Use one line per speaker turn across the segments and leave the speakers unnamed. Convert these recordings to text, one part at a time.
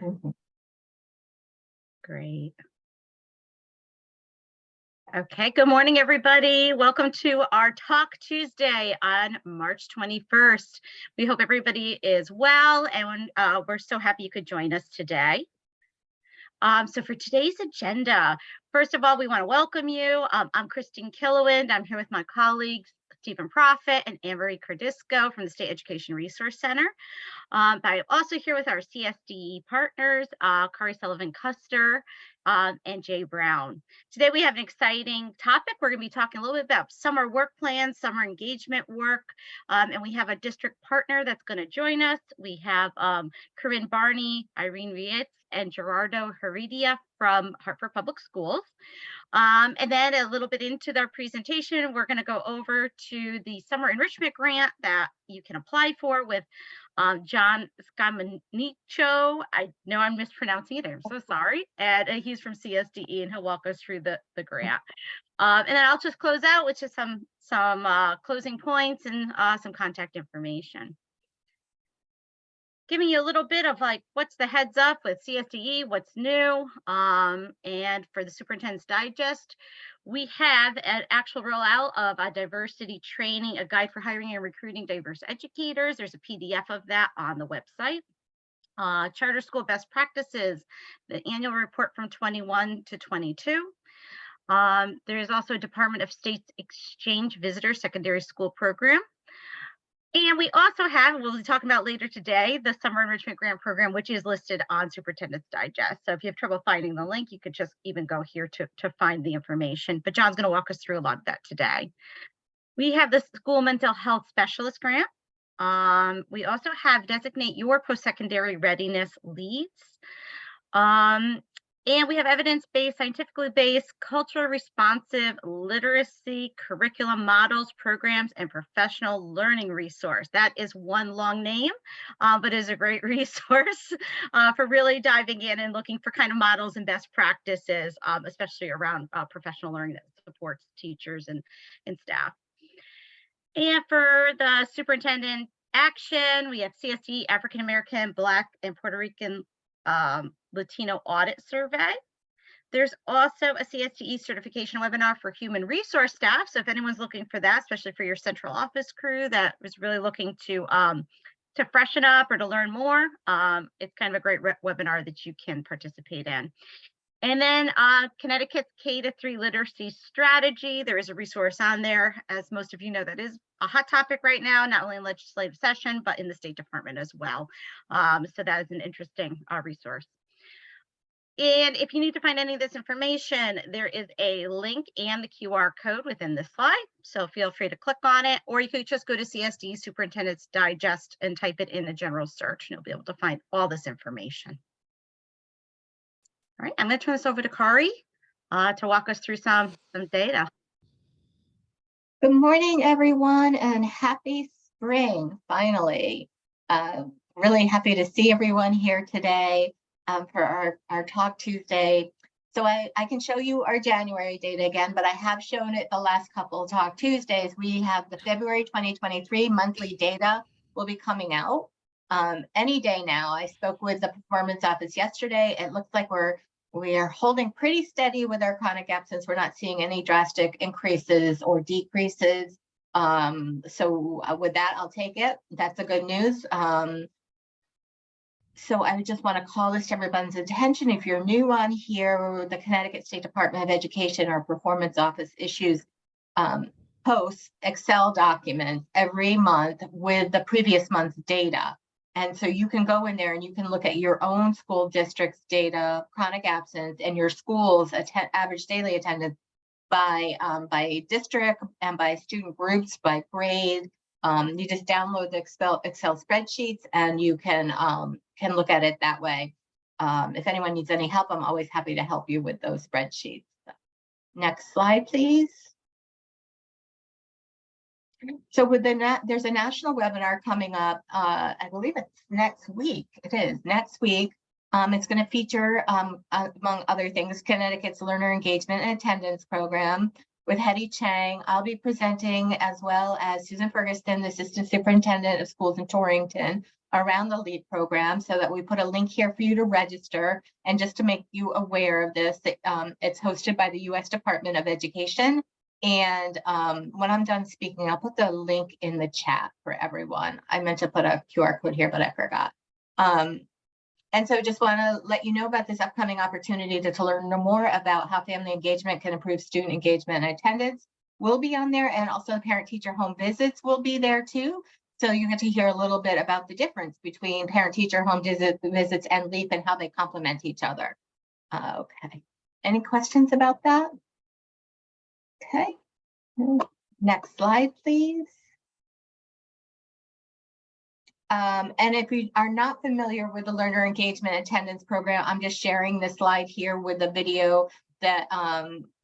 Mhm.
Great. Okay, good morning, everybody. Welcome to our Talk Tuesday on March 21st. We hope everybody is well, and we're so happy you could join us today. So for today's agenda, first of all, we want to welcome you. I'm Christine Killowind. I'm here with my colleagues, Stephen Profit and Anne-Marie Cardisco from the State Education Resource Center. But I'm also here with our CSDE partners, Kari Sullivan-Custer and Jay Brown. Today we have an exciting topic. We're going to be talking a little bit about summer work plans, summer engagement work, and we have a district partner that's going to join us. We have Corinne Barney, Irene Rietz, and Gerardo Heredia from Hartford Public Schools. And then a little bit into their presentation, we're going to go over to the summer enrichment grant that you can apply for with John Scamanicho. I know I'm mispronouncing it. I'm so sorry. And he's from CSDE, and he'll walk us through the grant. And then I'll just close out with just some closing points and some contact information. Giving you a little bit of like what's the heads up with CSDE, what's new, and for the Superintendent's Digest, we have an actual rollout of a diversity training, a guide for hiring and recruiting diverse educators. There's a PDF of that on the website. Charter school best practices, the annual report from 21 to 22. There is also a Department of State's Exchange Visitor Secondary School Program. And we also have, we'll be talking about later today, the Summer Enrichment Grant Program, which is listed on Superintendent's Digest. So if you have trouble finding the link, you could just even go here to find the information. But John's going to walk us through a lot of that today. We have the School Mental Health Specialist Grant. We also have Designate Your Post-Secondary Readiness Leads. And we have evidence-based, scientifically based, culturally responsive literacy curriculum models, programs, and professional learning resource. That is one long name, but is a great resource for really diving in and looking for kind of models and best practices, especially around professional learning that supports teachers and staff. And for the superintendent action, we have CSD, African American, Black, and Puerto Rican Latino audit survey. There's also a CSDE certification webinar for human resource staff. So if anyone's looking for that, especially for your central office crew that was really looking to freshen up or to learn more, it's kind of a great webinar that you can participate in. And then Connecticut's K-3 literacy strategy. There is a resource on there. As most of you know, that is a hot topic right now, not only in legislative session, but in the State Department as well. So that is an interesting resource. And if you need to find any of this information, there is a link and the QR code within this slide. So feel free to click on it, or you could just go to CSD Superintendent's Digest and type it in the general search, and you'll be able to find all this information. All right, I'm going to turn this over to Kari to walk us through some data.
Good morning, everyone, and happy spring, finally. Really happy to see everyone here today for our Talk Tuesday. So I can show you our January data again, but I have shown it the last couple of Talk Tuesdays. We have the February 2023 monthly data will be coming out any day now. I spoke with the performance office yesterday. It looks like we are holding pretty steady with our chronic absence. We're not seeing any drastic increases or decreases. So with that, I'll take it. That's a good news. So I just want to call this to everyone's attention. If you're new on here, the Connecticut State Department of Education, our performance office issues posts Excel documents every month with the previous month's data. And so you can go in there and you can look at your own school district's data, chronic absence, and your school's average daily attendance by district and by student groups, by grade. You just download the Excel spreadsheets and you can look at it that way. If anyone needs any help, I'm always happy to help you with those spreadsheets. Next slide, please. So with there's a national webinar coming up. I believe it's next week. It is next week. It's going to feature, among other things, Connecticut's Learner Engagement and Attendance Program with Hetty Chang. I'll be presenting, as well as Susan Ferguson, the Assistant Superintendent of Schools in Torrington, around the LEAP program, so that we put a link here for you to register. And just to make you aware of this, it's hosted by the U.S. Department of Education. And when I'm done speaking, I'll put the link in the chat for everyone. I meant to put a QR code here, but I forgot. And so just want to let you know about this upcoming opportunity to learn more about how family engagement can improve student engagement and attendance. Will be on there, and also parent-teacher home visits will be there too. So you get to hear a little bit about the difference between parent-teacher home visits and LEAP and how they complement each other. Okay, any questions about that? Okay, next slide, please. And if you are not familiar with the Learner Engagement Attendance Program, I'm just sharing this slide here with the video that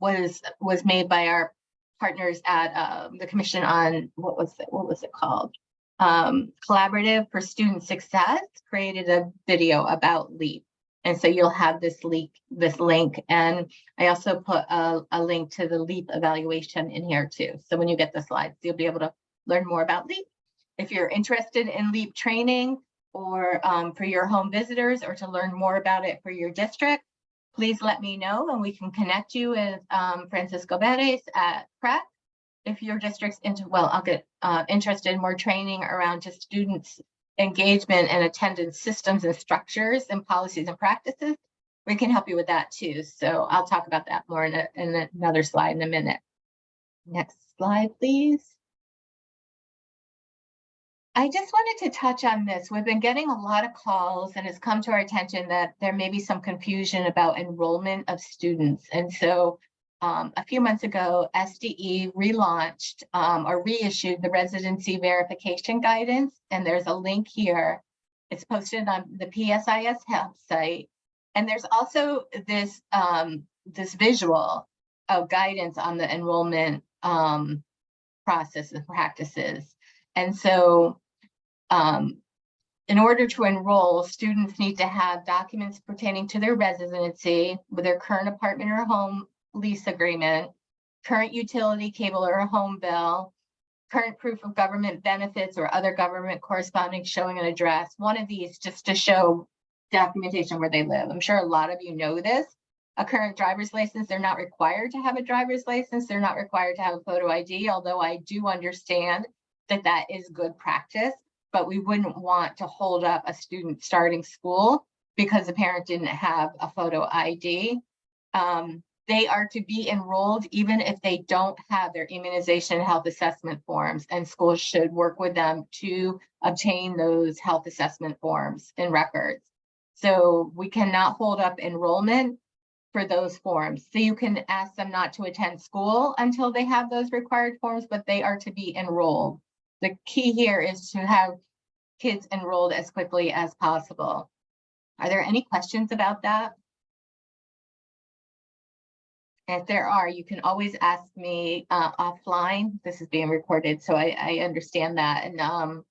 was made by our partners at the Commission on, what was it called? Collaborative for Student Success created a video about LEAP. And so you'll have this link. And I also put a link to the LEAP evaluation in here too. So when you get the slides, you'll be able to learn more about LEAP. If you're interested in LEAP training, or for your home visitors, or to learn more about it for your district, please let me know and we can connect you with Francisco Beres at PrEP. If your district's I'll get interested in more training around just students' engagement and attendance systems and structures and policies and practices, we can help you with that too. So I'll talk about that more in another slide in a minute. Next slide, please. I just wanted to touch on this. We've been getting a lot of calls, and it's come to our attention that there may be some confusion about enrollment of students. And so a few months ago, SDE relaunched or reissued the residency verification guidance. And there's a link here. It's posted on the PSIS help site. And there's also this, this visual of guidance on the enrollment process and practices. And so in order to enroll, students need to have documents pertaining to their residency with their current apartment or home lease agreement, current utility, cable, or a home bill, current proof of government benefits or other government corresponding showing an address. One of these just to show documentation where they live. I'm sure a lot of you know this. A current driver's license, they're not required to have a driver's license. They're not required to have a photo ID, although I do understand that that is good practice. But we wouldn't want to hold up a student starting school because the parent didn't have a photo ID. They are to be enrolled even if they don't have their immunization health assessment forms, and schools should work with them to obtain those health assessment forms and records. So we cannot hold up enrollment for those forms. So you can ask them not to attend school until they have those required forms, but they are to be enrolled. The key here is to have kids enrolled as quickly as possible. Are there any questions about that? If there are, you can always ask me offline. This is being recorded, so I understand that. And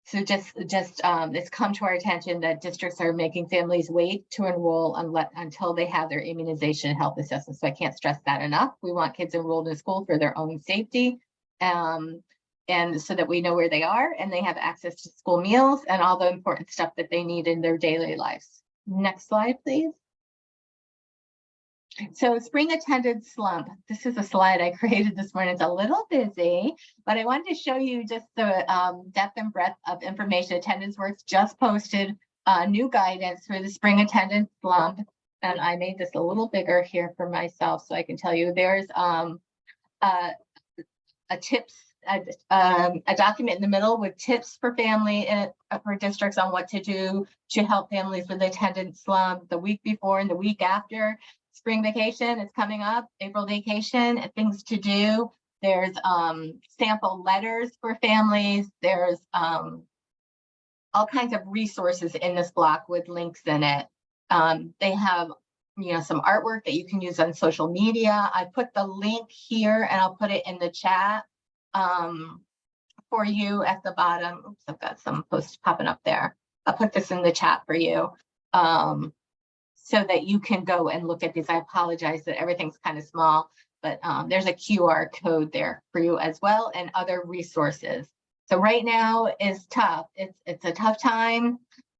so it's come to our attention that districts are making families wait to enroll until they have their immunization and health assessment. So I can't stress that enough. We want kids enrolled in school for their own safety. And so that we know where they are and they have access to school meals and all the important stuff that they need in their daily lives. Next slide, please. So spring attendance slump. This is a slide I created this morning. It's a little busy, but I wanted to show you just the depth and breadth of information. Attendance Works just posted new guidance for the spring attendance slump. And I made this a little bigger here for myself so I can tell you there's a document in the middle with tips for family for districts on what to do to help families with attendance slump the week before and the week after. Spring vacation is coming up, April vacation, things to do. There's sample letters for families. There's all kinds of resources in this block with links in it. They have some artwork that you can use on social media. I put the link here and I'll put it in the chat for you at the bottom. Oops, I've got some posts popping up there. I'll put this in the chat for you so that you can go and look at these. I apologize that everything's kind of small, but there's a QR code there for you as well and other resources. So right now is tough. It's a tough time.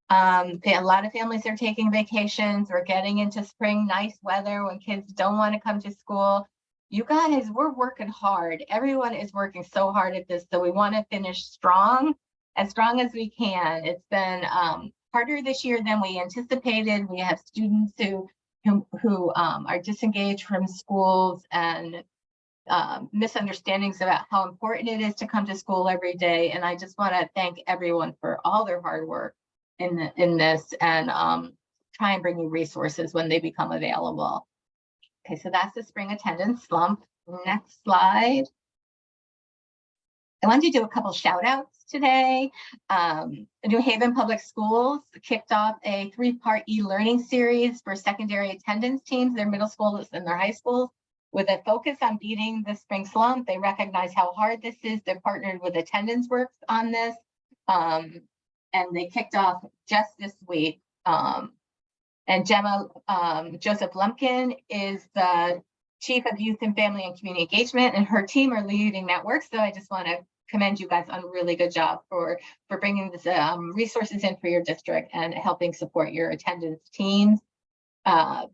A lot of families are taking vacations. We're getting into spring, nice weather when kids don't want to come to school. You guys, we're working hard. Everyone is working so hard at this. So we want to finish strong, as strong as we can. It's been harder this year than we anticipated. We have students who are disengaged from schools and misunderstandings about how important it is to come to school every day. And I just want to thank everyone for all their hard work in this, and try and bring you resources when they become available. Okay, so that's the spring attendance slump. Next slide. I wanted to do a couple shout outs today. New Haven Public Schools kicked off a 3-part e-learning series for secondary attendance teams, their middle schools and their high schools, with a focus on beating the spring slump. They recognize how hard this is. They're partnered with Attendance Works on this. And they kicked off just this week. And Gemma Joseph Lumpkin is the Chief of Youth and Family and Community Engagement, and her team are leading that work. So I just want to commend you guys on a really good job for bringing this resources in for your district and helping support your attendance teams.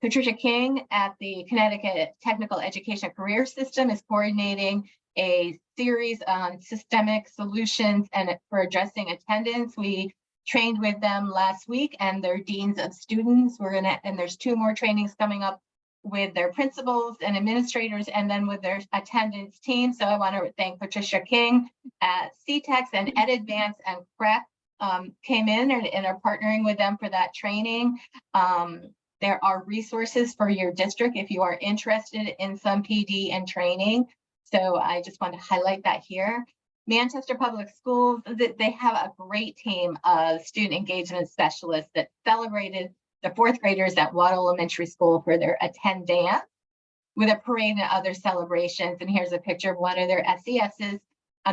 Patricia King at the Connecticut Technical Education Career System is coordinating a series on systemic solutions and for addressing attendance. We trained with them last week and their deans of students. And there's 2 more trainings coming up with their principals and administrators, and then with their attendance team. So I want to thank Patricia King at CTEX and EdAdvance and CREP came in and are partnering with them for that training. There are resources for your district if you are interested in some PD and training. So I just want to highlight that here. Manchester Public Schools, they have a great team of student engagement specialists that celebrated the 4th graders at Watt Elementary School for their Attend Dance with a parade and other celebrations. And here's a picture of one of their SESs.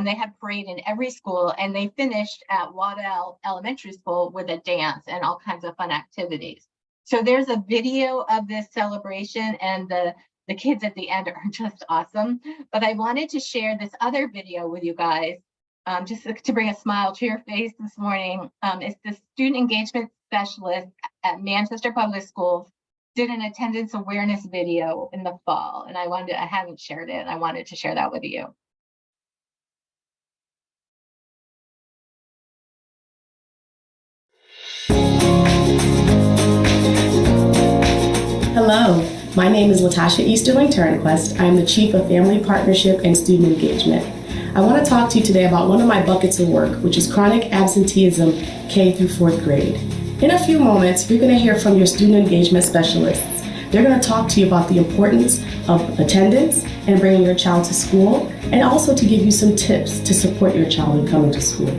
They had parade in every school, and they finished at Watt Elementary School with a dance and all kinds of fun activities. So there's a video of this celebration, and the kids at the end are just awesome. But I wanted to share this other video with you guys, just to bring a smile to your face this morning. It's the student engagement specialist at Manchester Public Schools did an attendance awareness video in the fall, and I haven't shared it. I wanted to share that with you.
Hello, my name is Latasha Easterling Turnquest. I am the Chief of Family Partnership and Student Engagement. I want to talk to you today about one of my buckets of work, which is chronic absenteeism K through 4th grade. In a few moments, you're going to hear from your student engagement specialists. They're going to talk to you about the importance of attendance and bringing your child to school, and also to give you some tips to support your child in coming to school.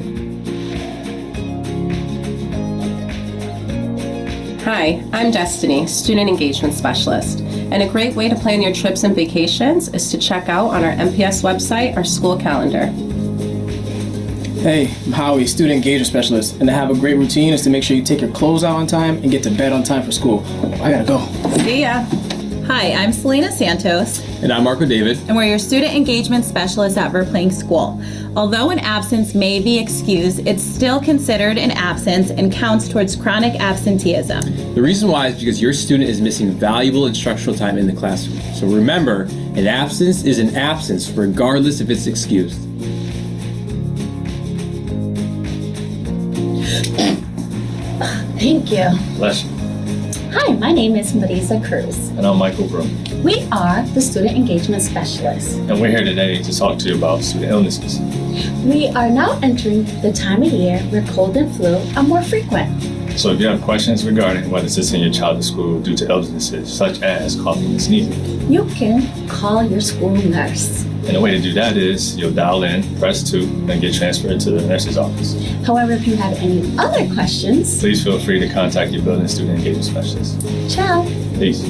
Hi, I'm Destiny, Student Engagement Specialist, and a great way to plan your trips and vacations is to check out on our MPS website our school calendar.
Hey, I'm Howie, Student Engagement Specialist, and to have a great routine is to make sure you take your clothes out on time and get to bed on time for school. I gotta go.
See ya.
Hi, I'm Selena Santos.
And I'm Marco David.
And we're your student engagement specialists at Verplank School. Although an absence may be excused, it's still considered an absence and counts towards chronic absenteeism.
The reason why is because your student is missing valuable instructional time in the classroom. So remember, an absence is an absence regardless if it's excused.
Thank you.
Bless you.
Hi, my name is Marisa Cruz.
And I'm Michael Broom.
We are the Student Engagement Specialists.
And we're here today to talk to you about student illnesses.
We are now entering the time of year where cold and flu are more frequent.
So if you have questions regarding whether to send your child to school due to illnesses such as coughing and sneezing,
you can call your school nurse.
And the way to do that is you'll dial in, press 2, and get transferred to the nurse's office.
However, if you have any other questions,
Please feel free to contact your building student engagement specialist.
ciao.
Peace.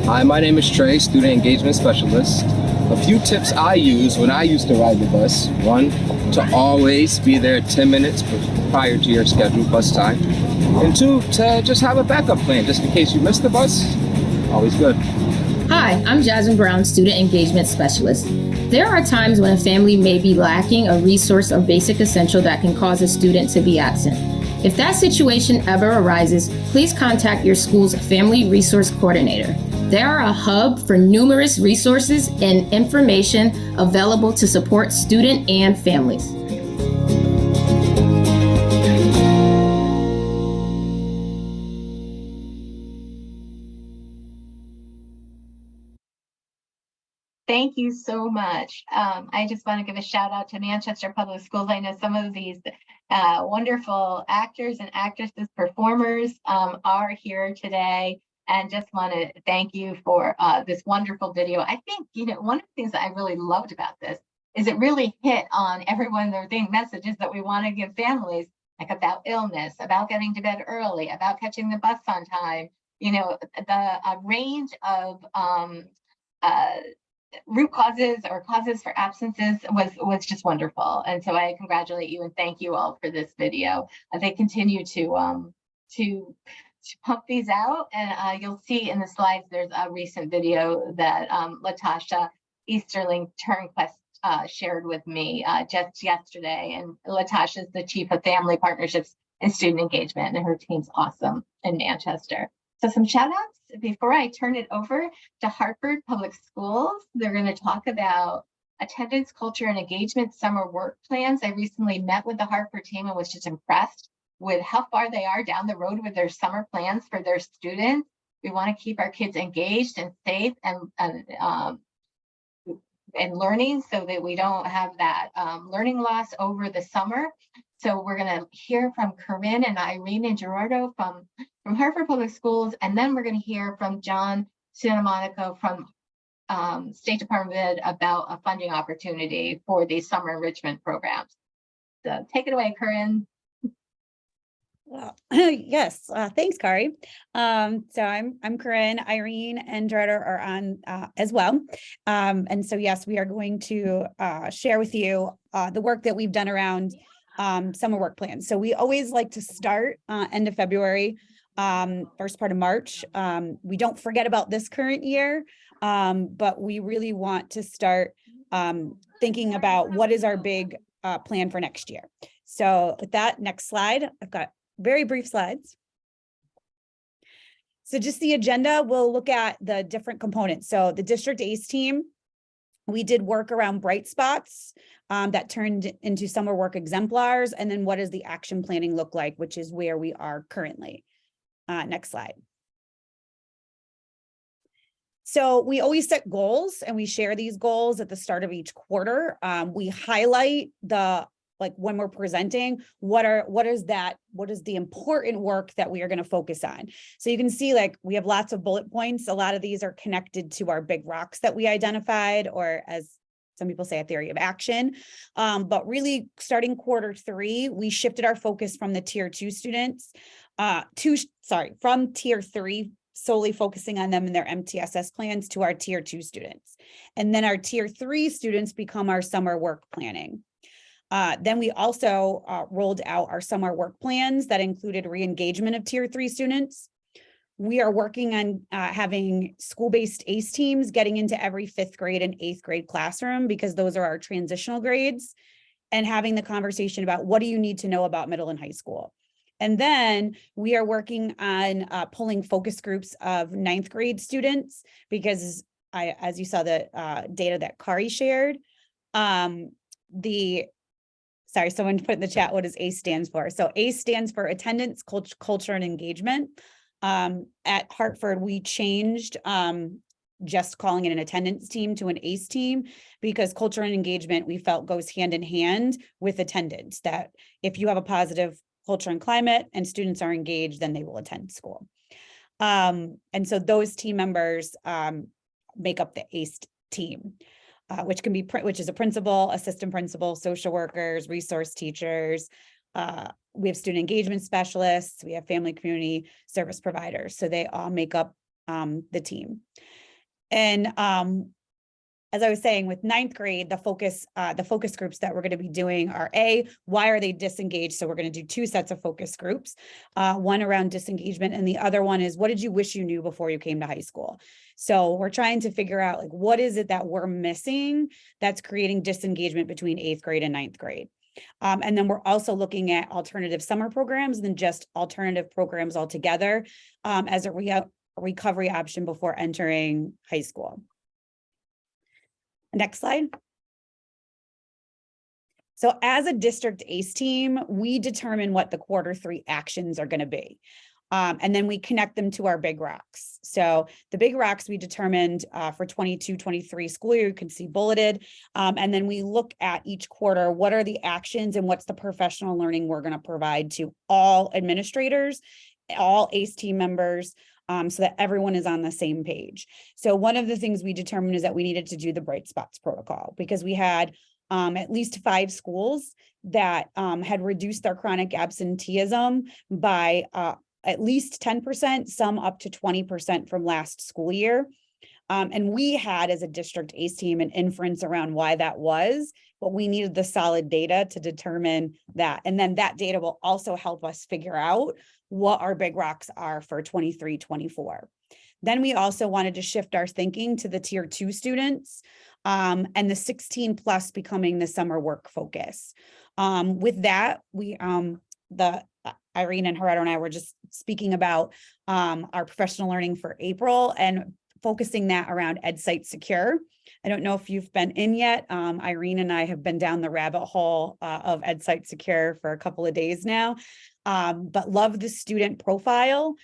Hi, my name is Trey, Student Engagement Specialist. A few tips I use when I used to ride the bus. 1, to always be there 10 minutes prior to your scheduled bus time. And 2, to just have a backup plan just in case you miss the bus. Always good.
Hi, I'm Jasmine Brown, Student Engagement Specialist. There are times when a family may be lacking a resource or basic essential that can cause a student to be absent. If that situation ever arises, please contact your school's Family Resource Coordinator. They are a hub for numerous resources and information available to support student and families.
Thank you so much. I just want to give a shout out to Manchester Public Schools. I know some of these wonderful actors and actresses, performers are here today, and just want to thank you for this wonderful video. I think, one of the things that I really loved about this is it really hit on every one of their messages that we want to give families, like about illness, about getting to bed early, about catching the bus on time, the range of root causes or causes for absences was just wonderful. And so I congratulate you and thank you all for this video. They continue to pump these out, and you'll see in the slides there's a recent video that Latasha Easterling Turnquest shared with me just yesterday. And Latasha is the Chief of Family Partnerships and Student Engagement, and her team's awesome in Manchester. So some shout outs before I turn it over to Hartford Public Schools. They're going to talk about attendance, culture, and engagement summer work plans. I recently met with the Hartford team and was just impressed with how far they are down the road with their summer plans for their students. We want to keep our kids engaged and safe and learning so that we don't have that learning loss over the summer. So we're going to hear from Corinne and Irene and Gerardo from Hartford Public Schools, and then we're going to hear from John Cinemonaco from State Department of Ed about a funding opportunity for these summer enrichment programs. So take it away, Corinne.
Well, yes, thanks, Kari. So I'm Corinne, Irene, and Gerardo are on as well. And so, yes, we are going to share with you the work that we've done around summer work plans. So we always like to start end of February, first part of March. We don't forget about this current year, but we really want to start thinking about what is our big plan for next year. So with that, next slide, I've got very brief slides. So just the agenda, we'll look at the different components. So the District ACE team, we did work around bright spots that turned into summer work exemplars. And then what does the action planning look like, which is where we are currently. Next slide. So we always set goals and we share these goals at the start of each quarter. We highlight when we're presenting, what is the important work that we are going to focus on. So you can see we have lots of bullet points. A lot of these are connected to our big rocks that we identified, or as some people say, a theory of action. But really starting quarter 3, we shifted our focus from the tier 2 students from tier 3, solely focusing on them and their MTSS plans, to our tier 2 students. And then our tier 3 students become our summer work planning. Then we also rolled out our summer work plans that included re-engagement of tier 3 students. We are working on having school-based ACE teams getting into every 5th grade and 8th grade classroom, because those are our transitional grades, and having the conversation about what do you need to know about middle and high school. And then we are working on pulling focus groups of 9th grade students, because as you saw the data that Kari shared, someone put in the chat what does ACE stands for. So ACE stands for attendance, culture, and engagement. At Hartford, we changed just calling it an attendance team to an ACE team, because culture and engagement we felt goes hand in hand with attendance, that if you have a positive culture and climate and students are engaged, then they will attend school. And so those team members make up the ACE team. Which is a principal, assistant principal, social workers, resource teachers. We have student engagement specialists. We have family community service providers. So they all make up the team. And as I was saying, with ninth grade, the focus groups that we're going to be doing are why are they disengaged? So we're going to do 2 sets of focus groups, one around disengagement, and the other one is what did you wish you knew before you came to high school? So we're trying to figure out like what is it that we're missing that's creating disengagement between 8th grade and 9th grade. And then we're also looking at alternative summer programs than just alternative programs altogether as a recovery option before entering high school. Next slide. So as a district ACE team, we determine what the Q3 actions are going to be. And then we connect them to our big rocks. So the big rocks we determined for 22-23 school year, you can see bulleted. And then we look at each quarter, what are the actions and what's the professional learning we're going to provide to all administrators, all ACE team members, so that everyone is on the same page. So one of the things we determined is that we needed to do the Bright Spots protocol because we had at least 5 schools that had reduced their chronic absenteeism by at least 10%, some up to 20% from last school year. And we had, as a district ACE team, an inference around why that was, but we needed the solid data to determine that. And then that data will also help us figure out what our big rocks are for 23-24. Then we also wanted to shift our thinking to the tier 2 students and the 16 plus becoming the summer work focus. With that, Irene and Gerardo and I were just speaking about our professional learning for April and focusing that around EdSite Secure. I don't know if you've been in yet. Irene and I have been down the rabbit hole of EdSite Secure for a couple of days now, but love the student profile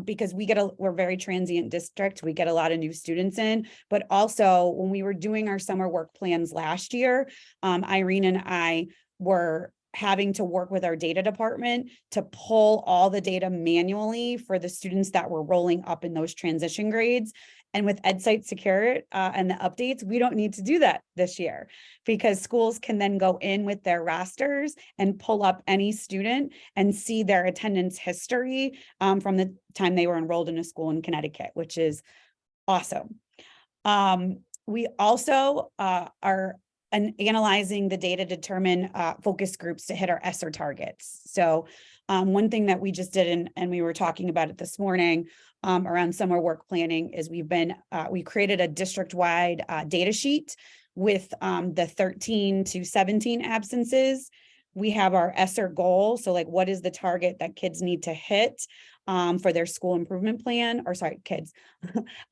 because we're a very transient district. We get a lot of new students in, but also when we were doing our summer work plans last year, Irene and I were having to work with our data department to pull all the data manually for the students that were rolling up in those transition grades. And with EdSite Secure and the updates, we don't need to do that this year because schools can then go in with their rosters and pull up any student and see their attendance history from the time they were enrolled in a school in Connecticut, which is awesome. We also are analyzing the data to determine focus groups to hit our ESSER targets. So one thing that we just did, and we were talking about it this morning around summer work planning, is we created a district-wide data sheet with the 13 to 17 absences. We have our ESSER goal. So like, what is the target that kids need to hit for their school improvement plan, or sorry, kids,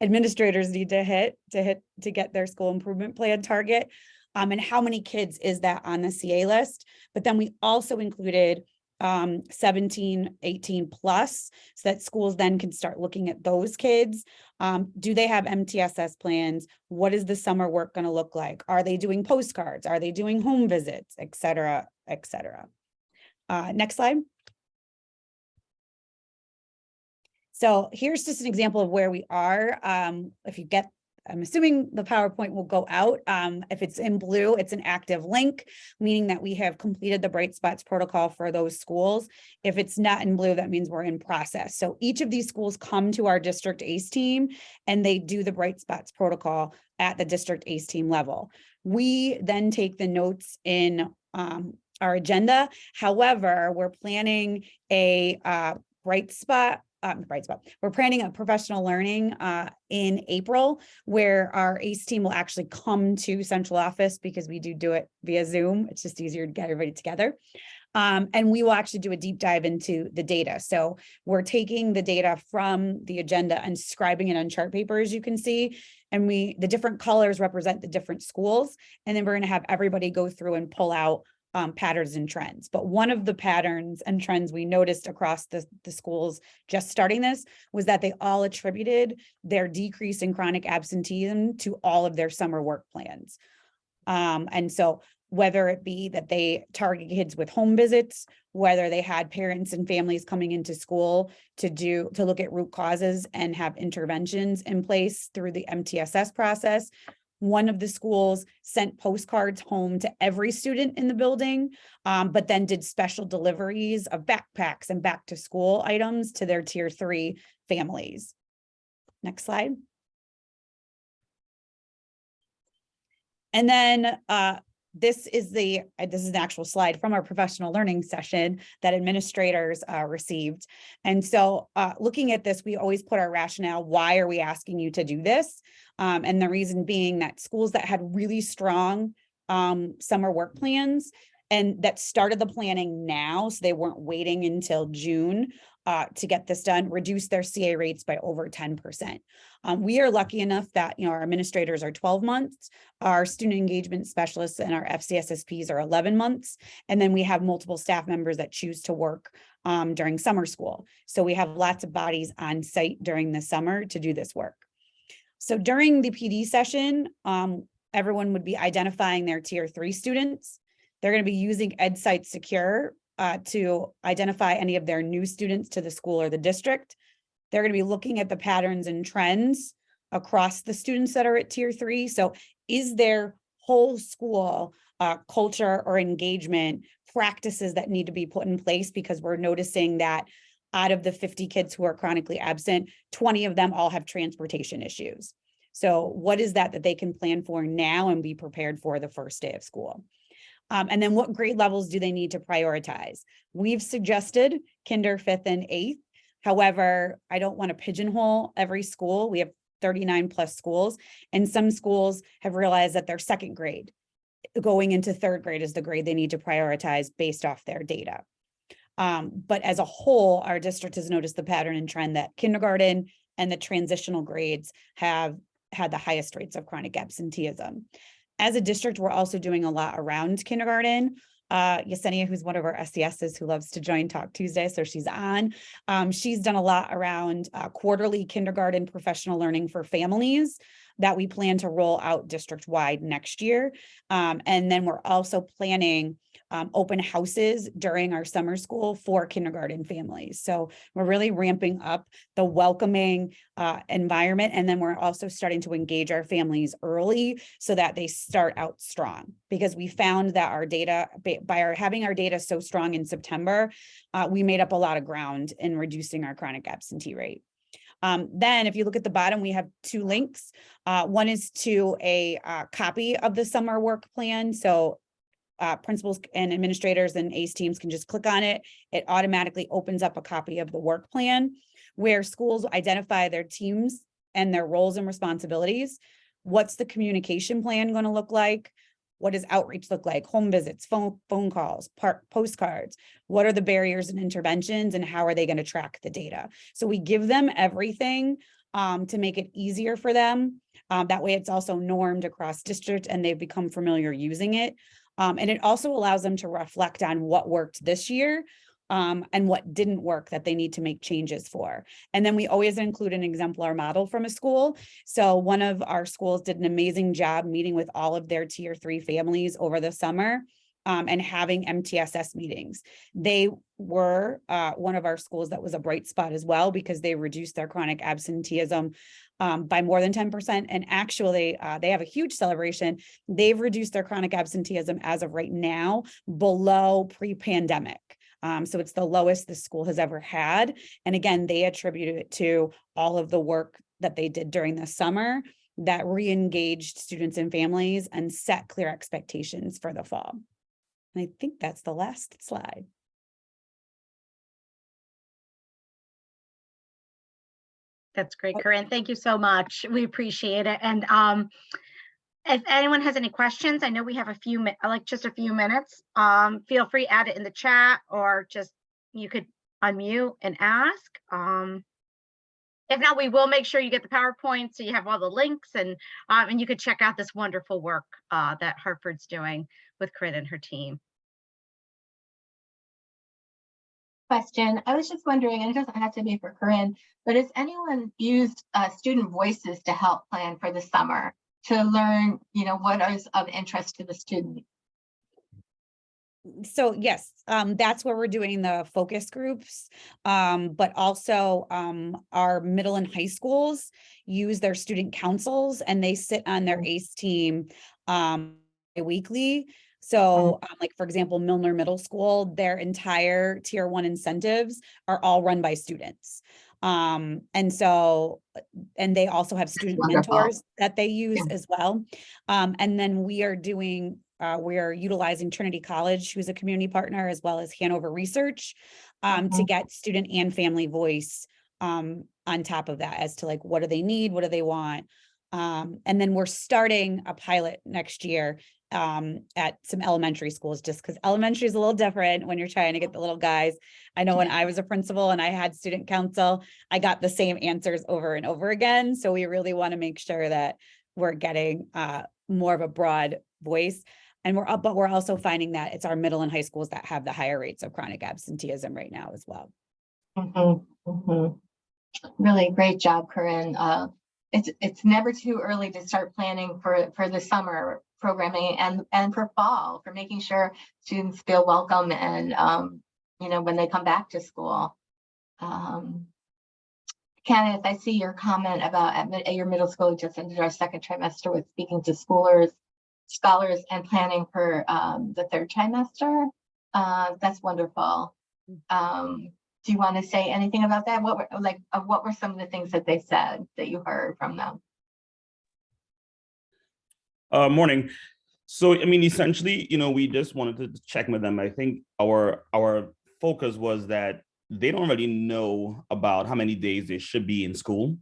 administrators need to hit to get their school improvement plan target. And how many kids is that on the CA list? But then we also included 17, 18 plus, so that schools then can start looking at those kids. Do they have MTSS plans? What is the summer work going to look like? Are they doing postcards? Are they doing home visits, et cetera, et cetera? Next slide. So here's just an example of where we are. I'm assuming the PowerPoint will go out. If it's in blue, it's an active link, meaning that we have completed the Bright Spots protocol for those schools. If it's not in blue, that means we're in process. So each of these schools come to our district ACE team and they do the Bright Spots protocol at the district ACE team level. We then take the notes in our agenda. However, we're planning a Bright Spot. We're planning a professional learning in April where our ACE team will actually come to central office because we do it via Zoom. It's just easier to get everybody together. And we will actually do a deep dive into the data. So we're taking the data from the agenda and scribing it on chart paper, as you can see. And the different colors represent the different schools. And then we're going to have everybody go through and pull out patterns and trends. But one of the patterns and trends we noticed across the schools just starting this was that they all attributed their decrease in chronic absenteeism to all of their summer work plans. And so whether it be that they target kids with home visits, whether they had parents and families coming into school to look at root causes and have interventions in place through the MTSS process. One of the schools sent postcards home to every student in the building, but then did special deliveries of backpacks and back to school items to their tier 3 families. Next slide. And then this is an actual slide from our professional learning session that administrators received. And so looking at this, we always put our rationale, why are we asking you to do this? And the reason being that schools that had really strong summer work plans and that started the planning now, so they weren't waiting until June to get this done, reduced their CA rates by over 10%. We are lucky enough that, our administrators are 12 months, our student engagement specialists and our FCSSPs are 11 months. And then we have multiple staff members that choose to work during summer school. So we have lots of bodies on site during the summer to do this work. So during the PD session, everyone would be identifying their tier 3 students. They're going to be using EdSite Secure to identify any of their new students to the school or the district. They're going to be looking at the patterns and trends across the students that are at tier 3. So is their whole school culture or engagement practices that need to be put in place? Because we're noticing that out of the 50 kids who are chronically absent, 20 of them all have transportation issues. So what is that they can plan for now and be prepared for the first day of school? And then what grade levels do they need to prioritize? We've suggested kinder, 5th, and 8th. However, I don't want to pigeonhole every school. We have 39 plus schools, and some schools have realized that their 2nd grade going into 3rd grade is the grade they need to prioritize based off their data. But as a whole, our district has noticed the pattern and trend that kindergarten and the transitional grades have had the highest rates of chronic absenteeism. As a district, we're also doing a lot around kindergarten. Yesenia, who's one of our SCSs who loves to join Talk Tuesday, so she's on. She's done a lot around quarterly kindergarten professional learning for families that we plan to roll out district-wide next year. And then we're also planning open houses during our summer school for kindergarten families. So we're really ramping up the welcoming environment. And then we're also starting to engage our families early so that they start out strong, because we found that our data, having our data so strong in September, we made up a lot of ground in reducing our chronic absentee rate. Then if you look at the bottom, we have 2 links. One is to a copy of the summer work plan. So principals and administrators and ACE teams can just click on it. It automatically opens up a copy of the work plan where schools identify their teams and their roles and responsibilities. What's the communication plan going to look like? What does outreach look like? Home visits, phone calls, postcards. What are the barriers and interventions, and how are they going to track the data? So we give them everything to make it easier for them. That way it's also normed across districts and they've become familiar using it. And it also allows them to reflect on what worked this year and what didn't work that they need to make changes for. And then we always include an exemplar model from a school. So one of our schools did an amazing job meeting with all of their tier 3 families over the summer and having MTSS meetings. They were one of our schools that was a bright spot as well, because they reduced their chronic absenteeism by more than 10%. And actually, they have a huge celebration. They've reduced their chronic absenteeism as of right now below pre-pandemic. So it's the lowest the school has ever had. And again, they attribute it to all of the work that they did during the summer that re-engaged students and families and set clear expectations for the fall. And I think that's the last slide.
That's great, Corinne. Thank you so much. We appreciate it. And if anyone has any questions, I know we have just a few minutes. Feel free to add it in the chat, or just you could unmute and ask. If not, we will make sure you get the PowerPoint so you have all the links, and you could check out this wonderful work that Hartford's doing with Corinne and her team.
Question. I was just wondering, and it doesn't have to be for Corinne, but has anyone used student voices to help plan for the summer to learn, what is of interest to the student?
So yes, that's where we're doing the focus groups, but also our middle and high schools use their student councils, and they sit on their ACE team weekly. So like, for example, Milner Middle School, their entire tier 1 incentives are all run by students. And so, and they also have student
wonderful.
mentors that they use
Yeah.
as well. And then we are utilizing Trinity College, who's a community partner, as well as Hanover Research, to get student and family voice on top of that as to like, what do they need? What do they want? And then we're starting a pilot next year at some elementary schools, just because elementary is a little different when you're trying to get the little guys. I know when I was a principal and I had student council, I got the same answers over and over again. So we really want to make sure that we're getting more of a broad voice. And but we're also finding that it's our middle and high schools that have the higher rates of chronic absenteeism right now as well.
Really great job, Corinne. It's never too early to start planning for the summer programming and for fall, for making sure students feel welcome and when they come back to school. Kenneth, I see your comment about at your middle school just ended our second trimester with speaking to scholars and planning for the third trimester. That's wonderful. Do you want to say anything about that? What were some of the things that they said that you heard from them?
Morning. So, I mean, essentially, we just wanted to check with them. I think our focus was that they don't really know about how many days they should be in school,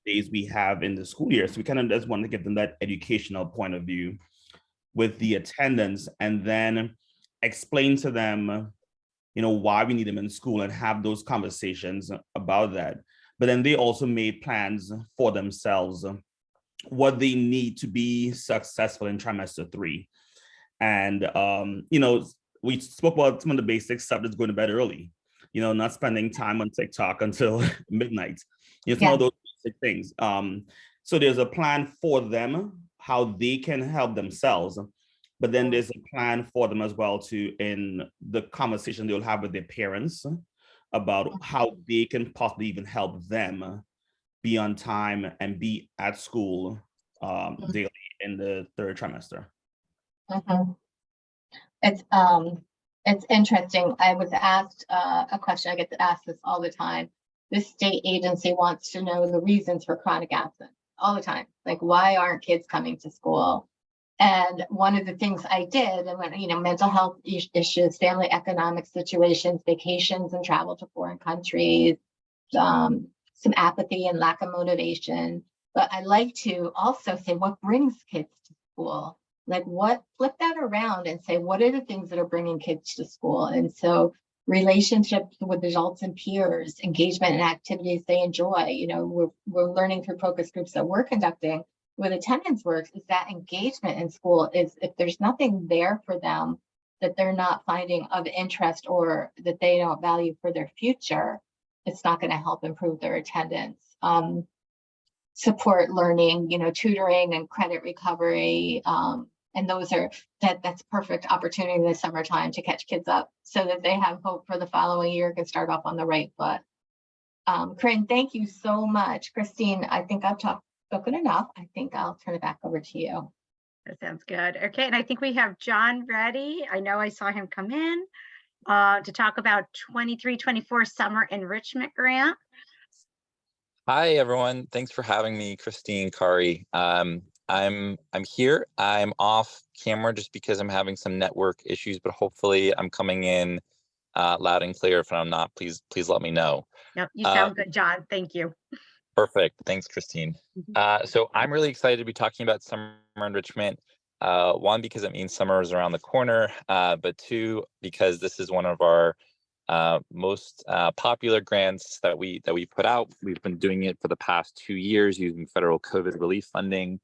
days we have in the school year. So we kind of just wanted to give them that educational point of view with the attendance, and then explain to them, why we need them in school and have those conversations about that. But then they also made plans for themselves, what they need to be successful in trimester 3. And, we spoke about some of the basic stuff, that's going to bed early, not spending time on TikTok until midnight. Some of those basic things. So there's a plan for them, how they can help themselves. But then there's a plan for them as well in the conversation they'll have with their parents about how they can possibly even help them be on time and be at school daily in the third trimester.
It's interesting. I was asked a question. I get to ask this all the time. This state agency wants to know the reasons for chronic absence all the time. Like, why aren't kids coming to school? And one of the things I did, and when, mental health issues, family economic situations, vacations and travel to foreign countries, some apathy and lack of motivation. But I like to also say, what brings kids to school? Like, flip that around and say, what are the things that are bringing kids to school? And so relationships with adults and peers, engagement and activities they enjoy. We're learning through focus groups that we're conducting with attendance works, is that engagement in school is, if there's nothing there for them that they're not finding of interest or that they don't value for their future, it's not going to help improve their attendance. Support learning, tutoring and credit recovery. And that's perfect opportunity in the summertime to catch kids up so that they have hope for the following year, can start off on the right foot. Corinne, thank you so much. Christine, I think I've spoken enough. I think I'll turn it back over to you.
That sounds good. Okay, and I think we have John ready. I know I saw him come in to talk about 23-24 summer enrichment grant.
Hi, everyone. Thanks for having me, Christine, Kari. I'm here. I'm off camera just because I'm having some network issues, but hopefully I'm coming in loud and clear. If I'm not, please let me know.
Yep, you sound good, John. Thank you.
Perfect. Thanks, Christine. So I'm really excited to be talking about summer enrichment. One, because it means summer is around the corner, but two, because this is one of our most popular grants that we put out. We've been doing it for the past 2 years using federal COVID relief funding.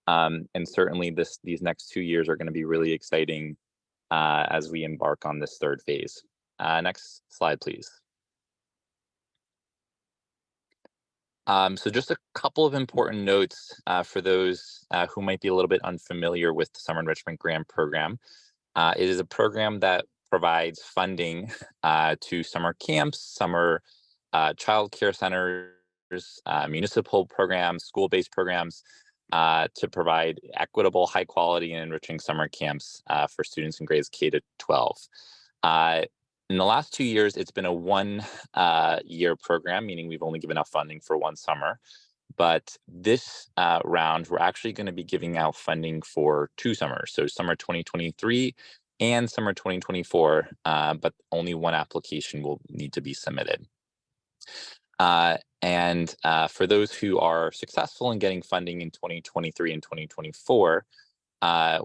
And certainly these next 2 years are going to be really exciting as we embark on this third phase. Next slide, please. So just a couple of important notes for those who might be a little bit unfamiliar with the Summer Enrichment Grant Program. It is a program that provides funding to summer camps, summer child care centers, municipal programs, school-based programs to provide equitable, high quality and enriching summer camps for students in grades K to 12. In the last 2 years, it's been a one year program, meaning we've only given out funding for one summer. But this round, we're actually going to be giving out funding for 2 summers. So summer 2023 and summer 2024, but only one application will need to be submitted. And for those who are successful in getting funding in 2023 and 2024,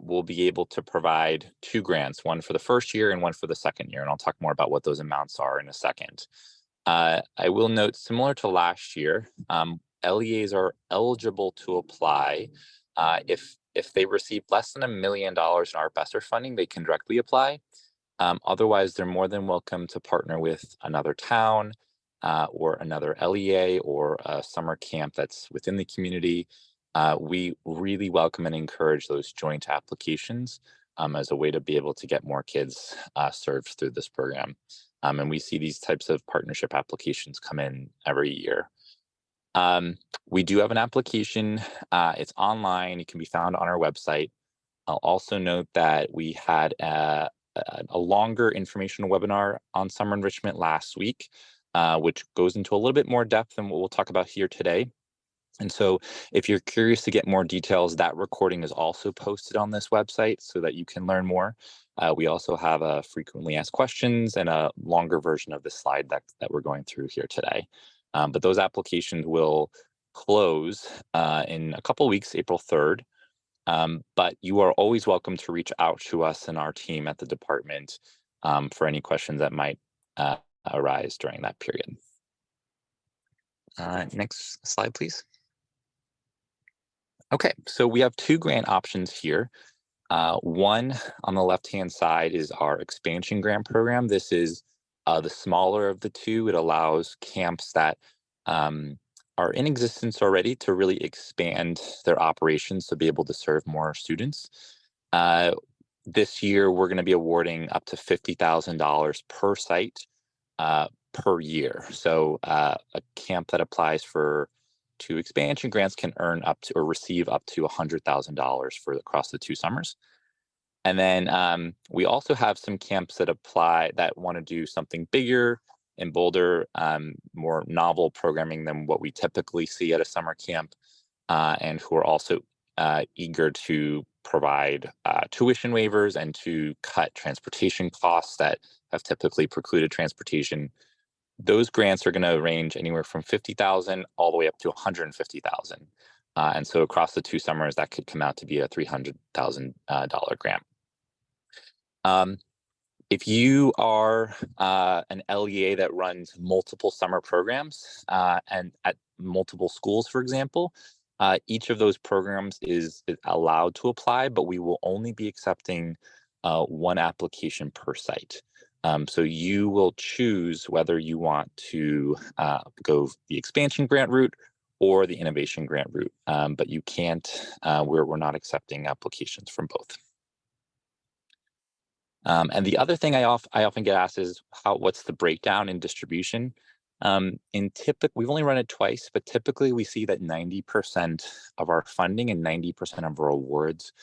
we'll be able to provide 2 grants, one for the first year and one for the second year. And I'll talk more about what those amounts are in a second. I will note, similar to last year, LEAs are eligible to apply. If they receive less than $1 million in ARP ESSER funding, they can directly apply. Otherwise, they're more than welcome to partner with another town or another LEA or a summer camp that's within the community. We really welcome and encourage those joint applications as a way to be able to get more kids served through this program. And we see these types of partnership applications come in every year. We do have an application. It's online. It can be found on our website. I'll also note that we had a longer informational webinar on summer enrichment last week, which goes into a little bit more depth than what we'll talk about here today. And so if you're curious to get more details, that recording is also posted on this website so that you can learn more. We also have a frequently asked questions and a longer version of the slide deck that we're going through here today. But those applications will close in a couple of weeks, April 3rd. But you are always welcome to reach out to us and our team at the department for any questions that might arise during that period. Next slide, please. Okay, so we have 2 grant options here. One on the left-hand side is our expansion grant program. This is the smaller of the 2. It allows camps that are in existence already to really expand their operations to be able to serve more students. This year, we're going to be awarding up to $50,000 per site per year. So a camp that applies for 2 expansion grants can earn up to or receive up to $100,000 for across the 2 summers. And then we also have some camps that apply that want to do something bigger and bolder, more novel programming than what we typically see at a summer camp, and who are also eager to provide tuition waivers and to cut transportation costs that have typically precluded transportation. Those grants are going to range anywhere from $50,000 all the way up to $150,000. And so across the 2 summers, that could come out to be a $300,000 grant. If you are an LEA that runs multiple summer programs and at multiple schools, for example, each of those programs is allowed to apply, but we will only be accepting 1 application per site. So you will choose whether you want to go the expansion grant route or the innovation grant route, but you can't, we're not accepting applications from both. And the other thing I often get asked is what's the breakdown in distribution? We've only run it twice, but typically we see that 90% of our funding and 90% of our awards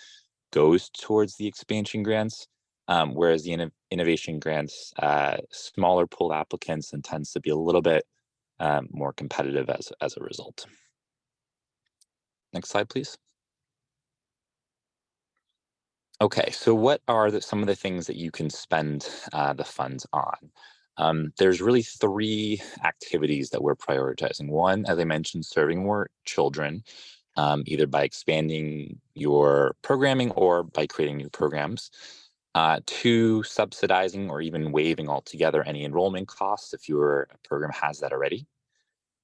goes towards the expansion grants, whereas the innovation grants, smaller pool applicants, and tends to be a little bit more competitive as a result. Next slide, please. Okay, so what are some of the things that you can spend the funds on? There's really 3 activities that we're prioritizing. One, as I mentioned, serving more children, either by expanding your programming or by creating new programs. 2, subsidizing or even waiving altogether any enrollment costs if your program has that already.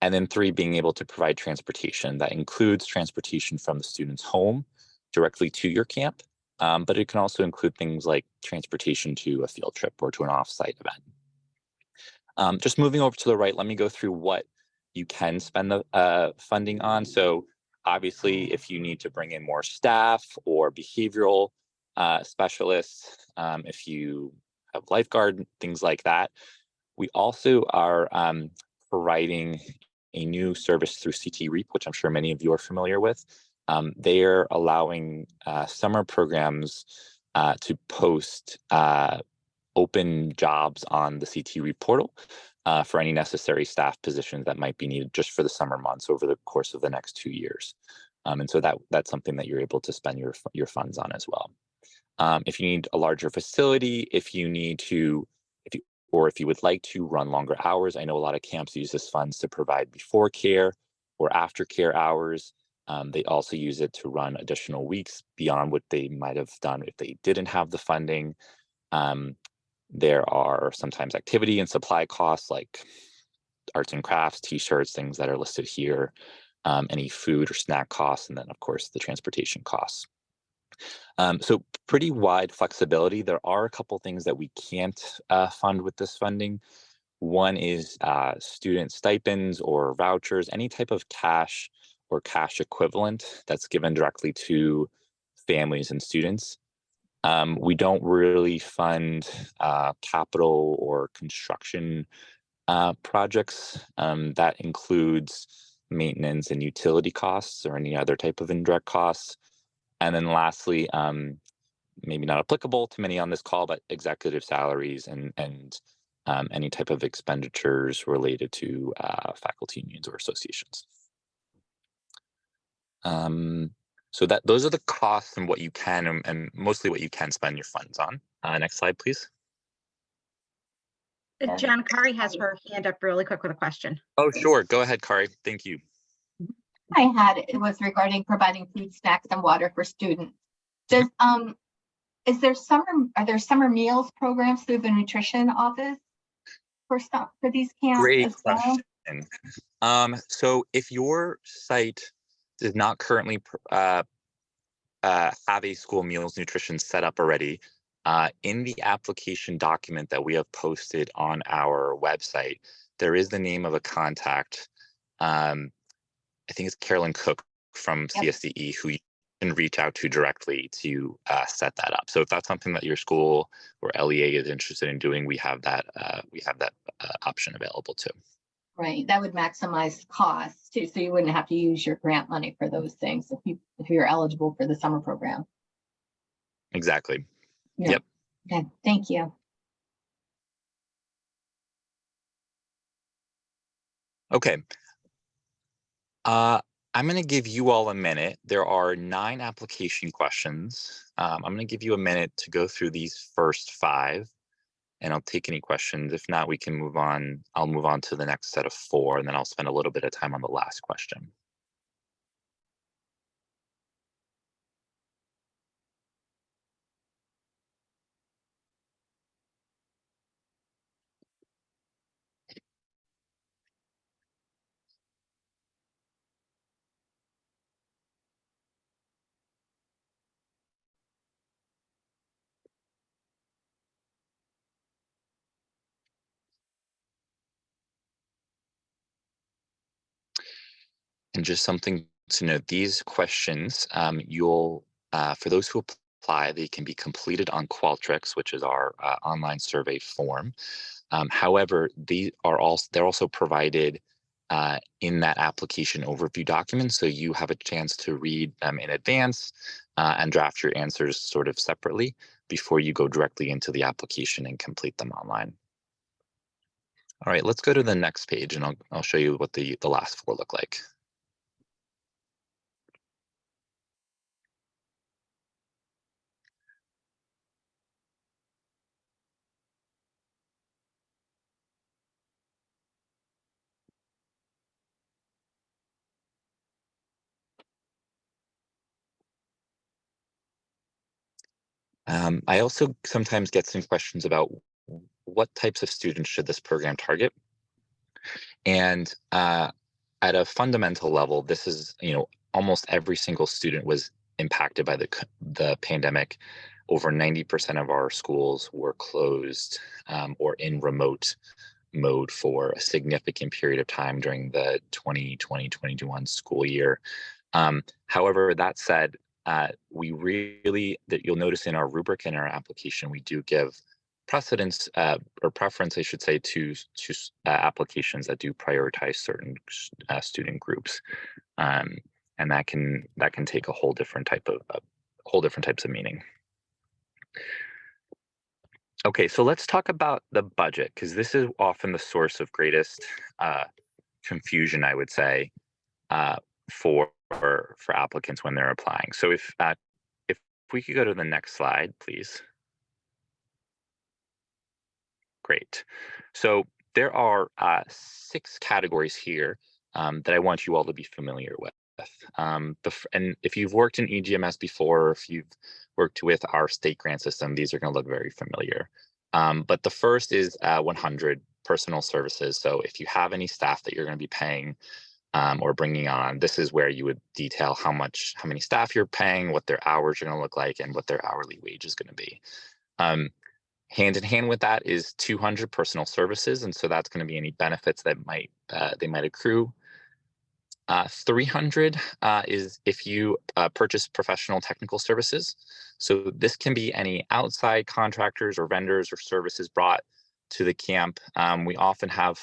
And then 3, being able to provide transportation. That includes transportation from the student's home directly to your camp. But it can also include things like transportation to a field trip or to an offsite event. Just moving over to the right, let me go through what you can spend the funding on. So obviously, if you need to bring in more staff or behavioral specialists, if you have lifeguard, things like that. We also are providing a new service through CT REAP, which I'm sure many of you are familiar with. They are allowing summer programs to post open jobs on the CTE portal for any necessary staff positions that might be needed just for the summer months over the course of the next 2 years. And so that's something that you're able to spend your funds on as well. If you need a larger facility, if you would like to run longer hours, I know a lot of camps use this funds to provide before care or after care hours. They also use it to run additional weeks beyond what they might have done if they didn't have the funding. There are sometimes activity and supply costs like arts and crafts, t-shirts, things that are listed here, any food or snack costs, and then of course the transportation costs. So pretty wide flexibility. There are a couple things that we can't fund with this funding. One is student stipends or vouchers, any type of cash or cash equivalent that's given directly to families and students. We don't really fund capital or construction projects. That includes maintenance and utility costs or any other type of indirect costs. And then lastly, maybe not applicable to many on this call, but executive salaries and any type of expenditures related to faculty unions or associations. So those are the costs and what you can and mostly what you can spend your funds on. Next slide, please.
John, Kari has her hand up really quick with a question.
Oh, sure. Go ahead, Kari. Thank you.
It was regarding providing food, snacks, and water for students. Are there summer meals programs through the nutrition office for these camps?
Great
as well?
question. So if your site does not currently have a school meals nutrition set up already, in the application document that we have posted on our website, there is the name of a contact. I think it's Carolyn Cook from CSDE, who you can reach out to directly to set that up. So if that's something that your school or LEA is interested in doing, we have that option available too.
Right, that would maximize costs too, so you wouldn't have to use your grant money for those things if you're eligible for the summer program.
Exactly.
Yeah.
Yep.
Okay, thank you.
Okay. I'm going to give you all a minute. There are 9 application questions. I'm going to give you a minute to go through these first 5, and I'll take any questions. If not, we can move on. I'll move on to the next set of 4, and then I'll spend a little bit of time on the last question. And just something to note, these questions, for those who apply, they can be completed on Qualtrics, which is our online survey form. However, they're also provided in that application overview document, so you have a chance to read them in advance and draft your answers sort of separately before you go directly into the application and complete them online. All right, let's go to the next page, and I'll show you what the last 4 look like. I also sometimes get some questions about what types of students should this program target. And at a fundamental level, this is, almost every single student was impacted by the pandemic. Over 90% of our schools were closed or in remote mode for a significant period of time during the 2020-2021 school year. However, that said, that you'll notice in our rubric in our application, we do give precedence or preference, I should say, to applications that do prioritize certain student groups, and that can take a whole different types of meaning. Okay, so let's talk about the budget, because this is often the source of greatest confusion, I would say, for applicants when they're applying. So if we could go to the next slide, please. Great. So there are 6 categories here that I want you all to be familiar with. And if you've worked in EGMS before, or if you've worked with our state grant system, these are going to look very familiar. But the first is 100 personal services. So if you have any staff that you're going to be paying or bringing on, this is where you would detail how many staff you're paying, what their hours are going to look like, and what their hourly wage is going to be. Hand in hand with that is 200 personal services, and so that's going to be any benefits that they might accrue. 300 is if you purchase professional technical services. So this can be any outside contractors or vendors or services brought to the camp. We often have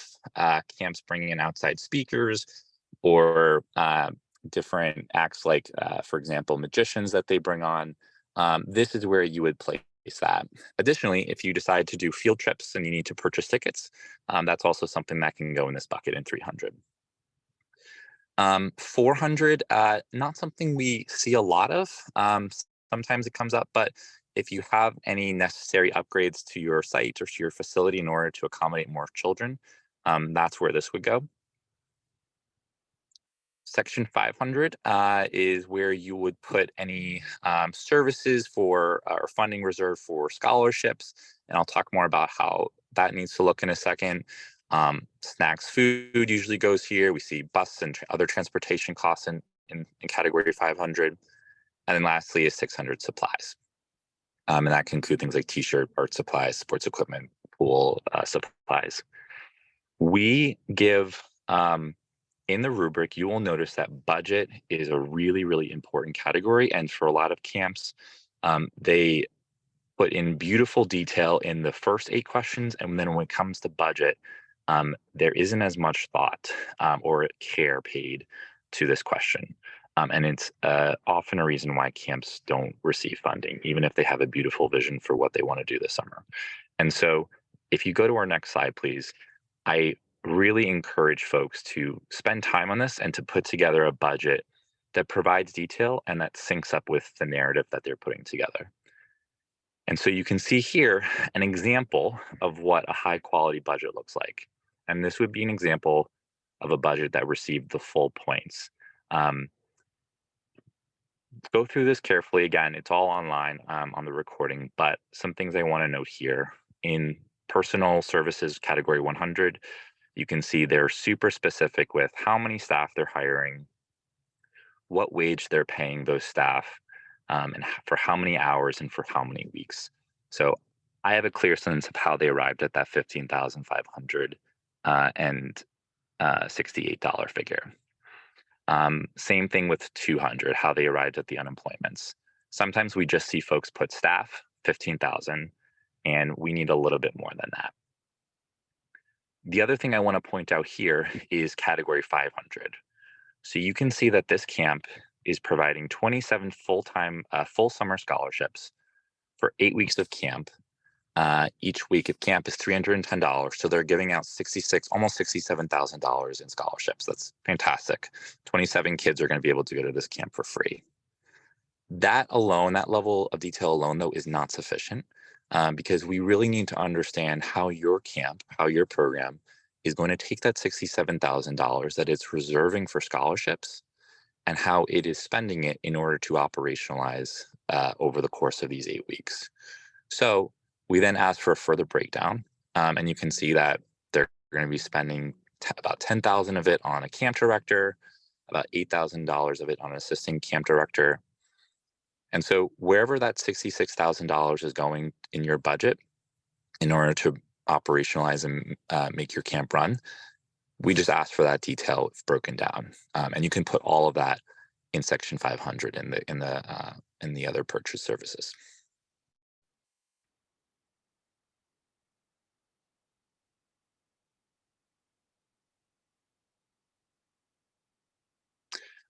camps bringing in outside speakers or different acts, like, for example, magicians that they bring on. This is where you would place that. Additionally, if you decide to do field trips and you need to purchase tickets, that's also something that can go in this bucket in 300. 400, not something we see a lot of. Sometimes it comes up, but if you have any necessary upgrades to your site or to your facility in order to accommodate more children, that's where this would go. Section 500 is where you would put any services for or funding reserved for scholarships. And I'll talk more about how that needs to look in a second. Snacks, food usually goes here. We see bus and other transportation costs in category 500. And then lastly is 600 supplies. And that can include things like t-shirt, art supplies, sports equipment, pool supplies. We give, in the rubric, you will notice that budget is a really, really important category. And for a lot of camps, they put in beautiful detail in the first 8 questions. And then when it comes to budget, there isn't as much thought or care paid to this question. And it's often a reason why camps don't receive funding, even if they have a beautiful vision for what they want to do this summer. And so if you go to our next slide, please, I really encourage folks to spend time on this and to put together a budget that provides detail and that syncs up with the narrative that they're putting together. And so you can see here an example of what a high quality budget looks like. And this would be an example of a budget that received the full points. Go through this carefully. Again, it's all online on the recording, but some things I want to note here. In personal services category 100, you can see they're super specific with how many staff they're hiring, what wage they're paying those staff, and for how many hours and for how many weeks. So I have a clear sense of how they arrived at that $15,500 and $68 figure. Same thing with 200, how they arrived at the unemployments. Sometimes we just see folks put staff, 15,000, and we need a little bit more than that. The other thing I want to point out here is category 500. So you can see that this camp is providing 27 full-time, full summer scholarships for 8 weeks of camp. Each week of camp is $310. So they're giving out almost $67,000 in scholarships. That's fantastic. 27 kids are going to be able to go to this camp for free. That alone, that level of detail alone, though, is not sufficient because we really need to understand how your camp, how your program is going to take that $67,000 that it's reserving for scholarships and how it is spending it in order to operationalize over the course of these 8 weeks. So we then ask for a further breakdown, and you can see that they're going to be spending about $10,000 of it on a camp director, about $8,000 of it on an assistant camp director. And so wherever that $66,000 is going in your budget in order to operationalize and make your camp run, we just ask for that detail broken down. And you can put all of that in section 500 in the other purchase services.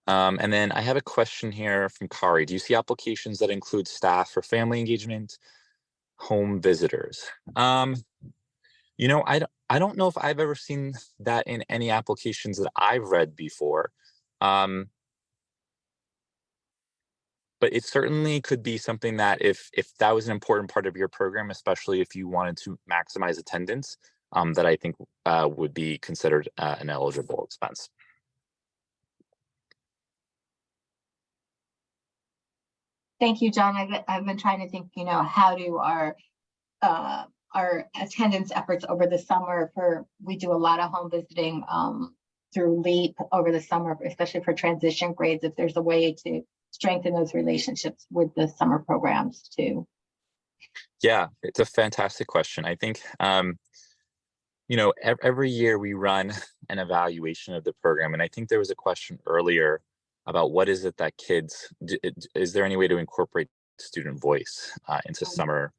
And then I have a question here from Kari. Do you see applications that include staff for family engagement? home visitors. You know, I don't know if I've ever seen that in any applications that I've read before. But it certainly could be something that if that was an important part of your program, especially if you wanted to maximize attendance, that I think would be considered an eligible expense.
Thank you, John. I've been trying to think, you know, how do our attendance efforts over the summer we do a lot of home visiting through LEAP over the summer, especially for transition grades, if there's a way to strengthen those relationships with the summer programs too.
Yeah, it's a fantastic question. I think, you know, every year we run an evaluation of the program. And I think there was a question earlier about what is it that kids, is there any way to incorporate student voice into summer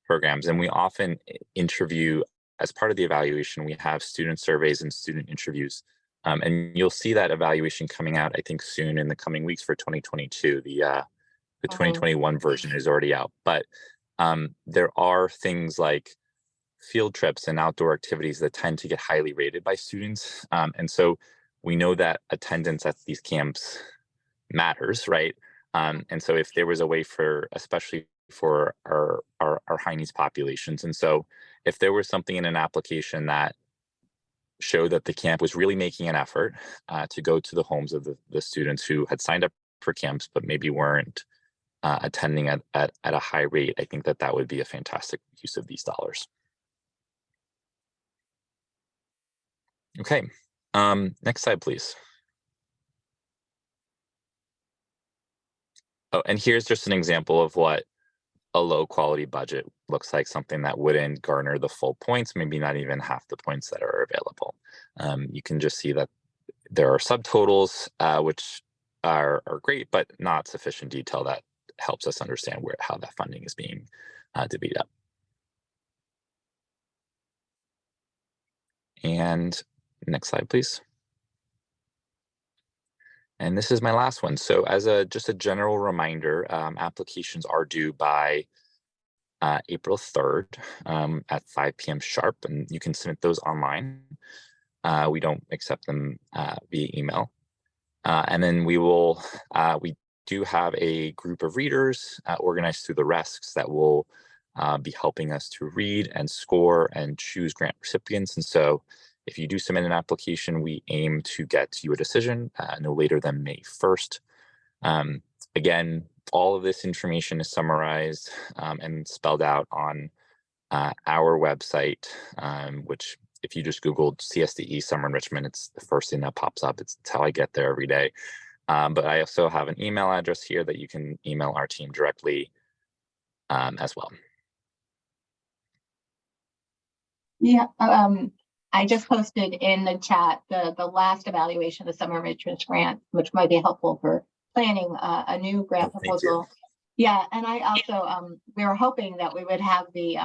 programs? And we often interview, as part of the evaluation, we have student surveys and student interviews. And you'll see that evaluation coming out, I think, soon in the coming weeks for 2022. The 2021 version is already out. But there are things like field trips and outdoor activities that tend to get highly rated by students. And so we know that attendance at these camps matters, right? And so if there was a way for, especially for our high needs populations, and so if there was something in an application that showed that the camp was really making an effort to go to the homes of the students who had signed up for camps but maybe weren't attending at a high rate, I think that would be a fantastic use of these dollars. Okay, next slide, please. Oh, and here's just an example of what a low quality budget looks like, something that wouldn't garner the full points, maybe not even half the points that are available. You can just see that there are subtotals, which are great, but not sufficient detail that helps us understand how that funding is being divvied up. And next slide, please. And this is my last one. So as just a general reminder, applications are due by April 3rd at 5 p.m. sharp, and you can submit those online. We don't accept them via email. And then we do have a group of readers organized through the RESCs that will be helping us to read and score and choose grant recipients. And so if you do submit an application, we aim to get you a decision no later than May 1st. Again, all of this information is summarized and spelled out on our website, which if you just Googled CSDE Summer Enrichment, it's the first thing that pops up. It's how I get there every day. But I also have an email address here that you can email our team directly as well.
Yeah, I just posted in the chat the last evaluation of the Summer Enrichment Grant, which might be helpful for planning a new grant proposal. Yeah, and I also we were hoping that we would have the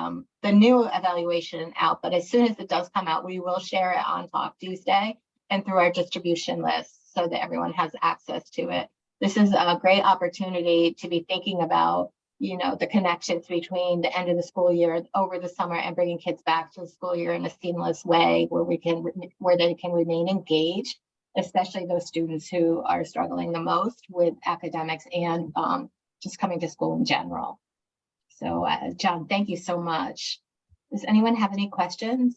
new evaluation out, but as soon as it does come out, we will share it on Talk Tuesday and through our distribution list so that everyone has access to it. This is a great opportunity to be thinking about, you know, the connections between the end of the school year over the summer and bringing kids back to the school year in a seamless way where they can remain engaged, especially those students who are struggling the most with academics and just coming to school in general. So John, thank you so much. Does anyone have any questions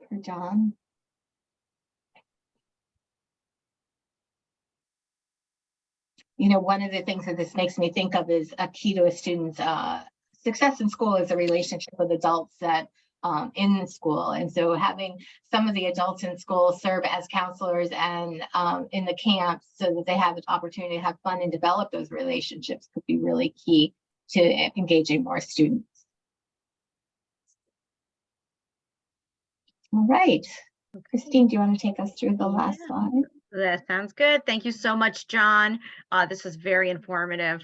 for John? You know, one of the things that this makes me think of is a key to a student's success in school is a relationship with adults that in school. And so having some of the adults in school serve as counselors and in the camps so that they have the opportunity to have fun and develop those relationships could be really key to engaging more students. All right. Christine, do you want to take us through the last slide?
That sounds good. Thank you so much, John. This is very informative.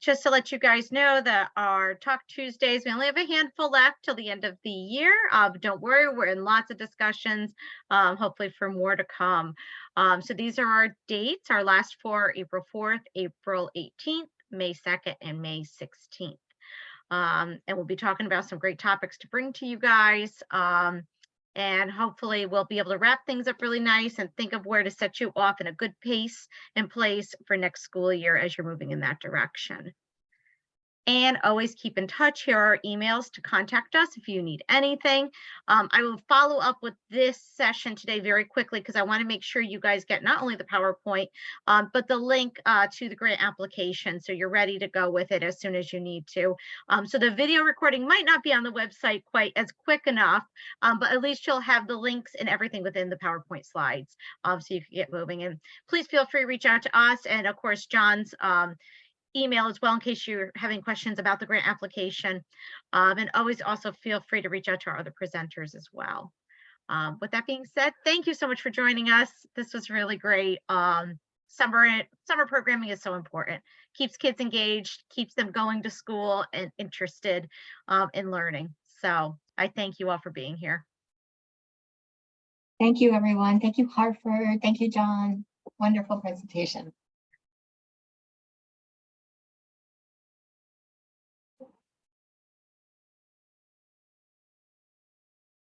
Just to let you guys know that our Talk Tuesdays, we only have a handful left till the end of the year. Don't worry, we're in lots of discussions, hopefully for more to come. So these are our dates. Our last four, April 4th, April 18th, May 2nd, and May 16th. And we'll be talking about some great topics to bring to you guys. And hopefully we'll be able to wrap things up really nice and think of where to set you off in a good pace and place for next school year as you're moving in that direction. And always keep in touch. Here are emails to contact us if you need anything. I will follow up with this session today very quickly because I want to make sure you guys get not only the PowerPoint, but the link to the grant application so you're ready to go with it as soon as you need to. So the video recording might not be on the website quite as quick enough, but at least you'll have the links and everything within the PowerPoint slides so you can get moving. And please feel free to reach out to us and of course John's email as well in case you're having questions about the grant application. And always also feel free to reach out to our other presenters as well. With that being said, thank you so much for joining us. This was really great. Summer programming is so important. Keeps kids engaged, keeps them going to school and interested in learning. So I thank you all for being here.
Thank you, everyone. Thank you, Hartford. Thank you, John. Wonderful presentation.